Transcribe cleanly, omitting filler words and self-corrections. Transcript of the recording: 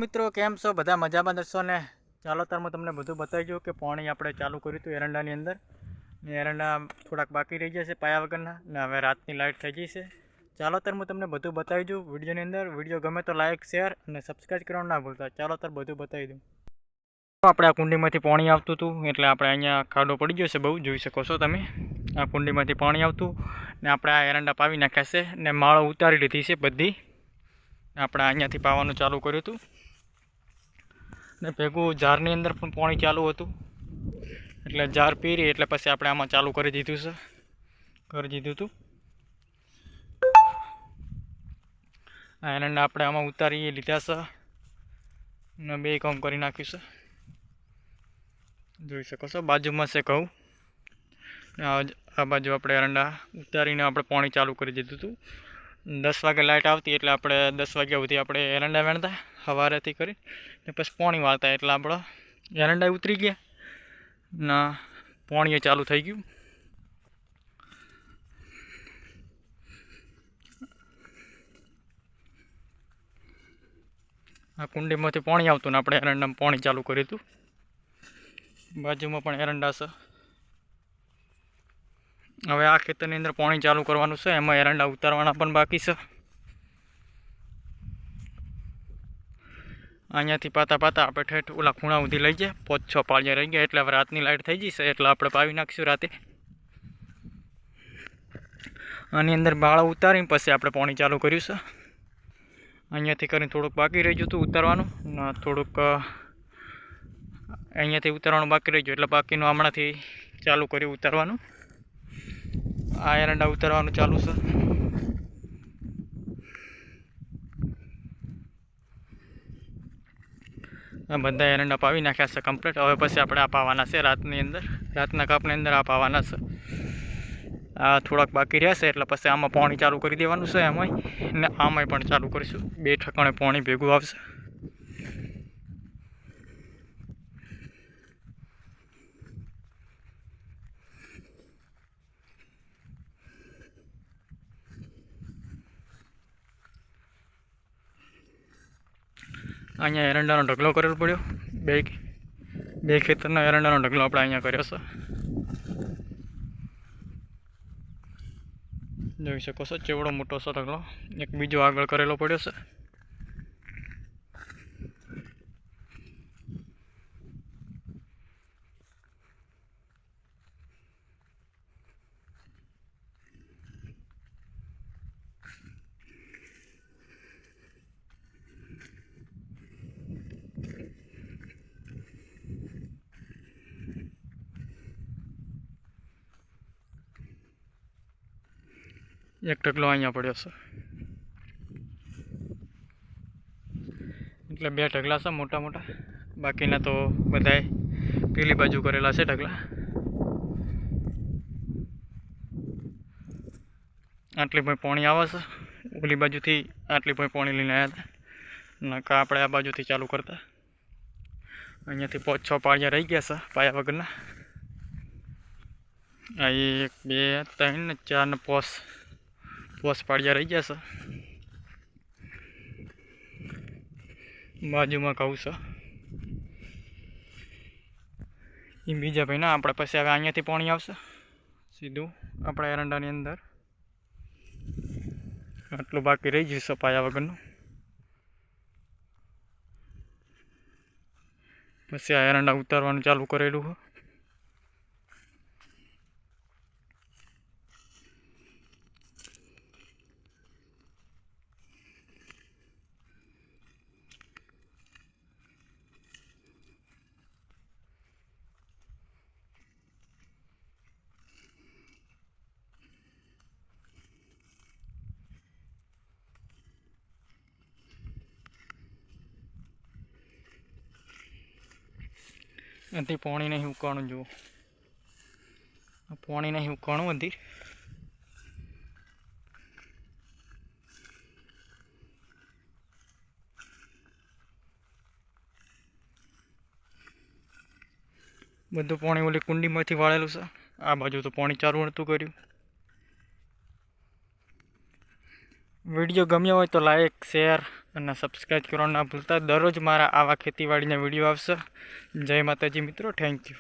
મિત્રો કેમ છો બધા મજામાં દસો ને ચાલો તાર હું તમને બધું બતાવી દઉં કે પાણી આપણે ચાલુ કર્યું હતું એરંડાની અંદર ને એરંડા થોડાક બાકી રહી જશે પાયા વગરના ને હવે રાતની લાઇટ થઈ ગઈ છે। ચાલો તાર હું તમને બધું બતાવી દઉં વિડીયોની અંદર। વિડીયો ગમે તો લાઇક શેર અને સબસ્ક્રાઈબ કરવાનું ના ભૂલતા। ચાલો તાર બધું બતાવી દઉં। આપણે આ કુંડીમાંથી પાણી આવતું હતું એટલે આપણે અહીંયા ખાડો પડી ગયો છે બહુ જોઈ શકો છો તમે। આ કુંડીમાંથી પાણી આવતું ને આપણે આ એરંડા પાવી નાખ્યા છે ને માળો ઉતારી લીધી છે બધી। આપણે અહીંયાથી પાવાનું ચાલુ કર્યું હતું ને ભેગું ઝારની અંદર પણ પાણી ચાલુ હતું એટલે ઝાર પીરી એટલે પછી આપણે આમાં ચાલુ કરી દીધું હતું। આ એરંડા આપણે આમાં ઉતારી લીધા છે ને બે કામ કરી નાખ્યું છે જોઈ શકો છો। બાજુમાં છે ઘઉં આ બાજુ આપણે એરંડા ઉતારીને આપણે પાણી ચાલુ કરી દીધું હતું। 10 વાગે લાઇટ આવતી એટલે આપણે 10 વાગ્યા સુધી આપણે એરંડા વેણતા સવારેથી કરી ને પછી પાણી વાળતા એટલે આપણે એરંડા ઉતરી ગયા ના પાણી ચાલુ થઈ ગયું। આ કુંડીમાંથી પાણી આવતું ને આપણે એરંડામાં પાણી ચાલુ કર્યું હતું। બાજુમાં પણ એરંડા છે। હવે આ ખેતરની અંદર પાણી ચાલુ કરવાનું છે એમાં એરંડા ઉતારવાના પણ બાકી છે। અહીંયાથી પાતા આપણે ઠેઠ ઓલા ખૂણા સુધી લઈ ગયા 5-6 પાળિયા રહી ગયા એટલે હવે રાતની લાઇટ થઈ જશે એટલે આપણે પાવી નાખીશું રાતે। આની અંદર બાળા ઉતારીને પછી આપણે પાણી ચાલુ કર્યું છે। અહીંયાથી કરીને થોડુંક બાકી રહી ગયું હતું ઉતારવાનું ને થોડુંક અહીંયાથી ઉતારવાનું બાકી રહી ગયું એટલે બાકીનું હમણાંથી ચાલુ કર્યું ઉતારવાનું। આ એરંડા ઉતારવાનું ચાલુ છે। આ બધા એરંડા પાવી નાખ્યા છે કમ્પ્લીટ। હવે પછી આપણે આ પાવાના છે રાતના કાપની અંદર આ પાવાના છે। આ થોડાક બાકી રહેશે એટલે પછી આમાં પાણી ચાલુ કરી દેવાનું છે એમાંય ને આમાંય પણ ચાલુ કરીશું। 2 ઠકાણે પાણી ભેગું આવશે। અહીંયા એરંડાનો ઢગલો કરેલો પડ્યો બે ખેતરનો એરંડાનો ઢગલો આપણે અહીંયા કર્યો છે જોઈ શકો છો। ચેવડો મોટો છે ઢગલો। એક બીજો આગળ કરેલો પડ્યો છે। એક ઢગલો અહીંયા પડ્યો છે એટલે 2 ઢગલા છે મોટા બાકીના તો બધાય પેલી બાજુ કરેલા છે ઢગલા। આટલી ભાઈ પાણી આવે છે ઓલી બાજુથી આટલી ભાઈ પાણી લઈને આવ્યા હતા નકા આપણે આ બાજુથી ચાલુ કરતા। અહીંયાથી 5-6 પાળિયા રહી ગયા છે પાયા વગરના। આ 1 2 3 4 ને 5 પાળિયા રહી ગયા છે। બાજુમાં ઘઉં છે એ બીજા ભાઈ ના આપણે પછી હવે અહીંયાથી પાણી આવશે સીધું આપણા એરંડાની અંદર। આટલું બાકી રહી જશે પાયા વગરનું પછી આ એરંડા ઉતારવાનું ચાલુ કરેલું છે। અંથી પાણી નહીં ઉકાણું જુઓ પાણી નહીં ઉકાણું અંથી બધું પાણી ઓલી કુંડીમાંથી વાળેલું છે। આ બાજુ તો પાણી ચાલુ નહોતું કર્યું। વિડીયો ગમ્યો હોય તો લાઈક શેર અને સબસ્ક્રાઈબ કરવાનું ના ભૂલતા. દરરોજ મારા આવા ખેતીવાડીના વિડીયો આવશે. જય માતાજી મિત્રો, થેન્ક યુ.